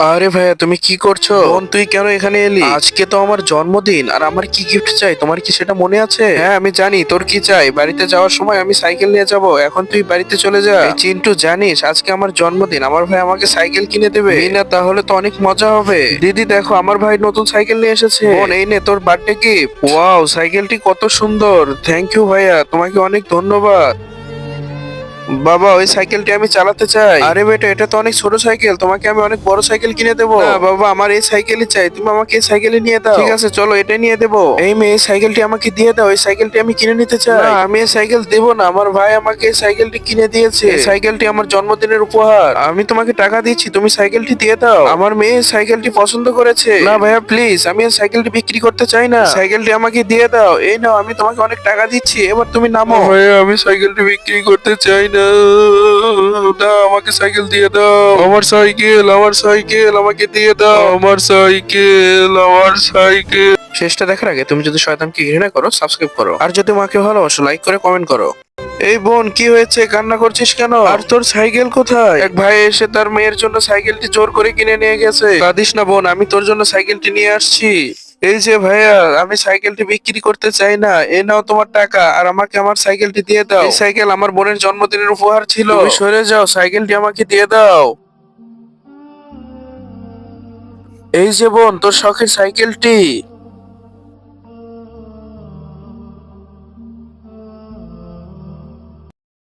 আরে ভাইয়া, তুমি কি করছো? বোন, তুই কেন এখানে এলি? আজকে তো আমার জন্মদিন, আর আমার কি গিফট চাই তোমার কি সেটা মনে আছে? হ্যাঁ, আমি জানি তোর কি চাই। বাড়িতে যাওয়ার সময় আমি সাইকেল নিয়ে যাব, এখন তুই বাড়িতে চলে যা। এই চিন্টু, জানিস আজকে আমার জন্মদিন, আমার ভাই আমাকে সাইকেল কিনে দেবে। না, তাহলে তো অনেক মজা হবে। দিদি দেখো, আমার ভাই নতুন সাইকেল নিয়ে এসেছে। বোন, এই নে তোর বার্থডে গিফট। ওয়াও, সাইকেলটি কত সুন্দর। থ্যাংক ইউ ভাইয়া, তোমাকে অনেক ধন্যবাদ। বাবা, ওই সাইকেলটি আমি চালাতে চাই। আরে বেটা, এটা তো অনেক ছোট সাইকেল, তোমাকে আমি অনেক বড় সাইকেল কিনে দেবো। না বাবা, আমার এই সাইকেলই চাই, তুমি আমাকে এই সাইকেলই নিয়ে দাও। ঠিক আছে, চলো এটা নিয়ে দেবো। এই মেয়ে, এই সাইকেলটি আমাকে দিয়ে দাও, এই সাইকেলটি আমি কিনে নিতে চাই। না, আমি এই সাইকেল দেবো না, আমার ভাই আমাকে এই সাইকেলটি কিনে দিয়েছে। এই সাইকেলটি আমার জন্মদিনের উপহার, আমি তোমাকে টাকা দিচ্ছি, তুমি সাইকেলটি দিয়ে দাও। আমার মেয়ে এই সাইকেলটি পছন্দ করেছে। না ভাইয়া প্লিজ, আমি এই সাইকেলটি বিক্রি করতে চাই না, সাইকেলটি আমাকে দিয়ে দাও। এই নাও, আমি তোমাকে অনেক টাকা দিচ্ছি, এবার তুমি নামো। ভাইয়া, আমি সাইকেলটি বিক্রি করতে চাই না। না, আমাকে সাইকেল দিয়ে দাও। আমার সাইকেল, আমার সাইকেল আমাকে দিয়ে দাও। আমার সাইকেল, আমার সাইকেল। শেষটা দেখার আগে তুমি যদি শয়তানকে ঘৃণা করো, সাবস্ক্রাইব করো, আর যদি মাকে ভালোবাসো, লাইক করে কমেন্ট করো। এই বোন, কি হয়েছে? কান্না করছিস কেন? আর তোর সাইকেল কোথায়? এক ভাই এসে তার মেয়ের জন্য সাইকেলটি জোর করে কিনে নিয়ে গেছে। কাঁদিস না বোন, আমি তোর জন্য সাইকেলটি নিয়ে আসছি। এই যে ভাইয়া, আমি সাইকেলটি বিক্রি করতে চাই না, এই নাও তোমার টাকা, আর আমাকে আমার সাইকেলটি দিয়ে দাও। এই সাইকেল আমার বোনের জন্মদিনের উপহার ছিল। তুমি সরে যাও, সাইকেলটি আমাকে দিয়ে দাও। এই যে বোন, তোর শখের সাইকেলটি।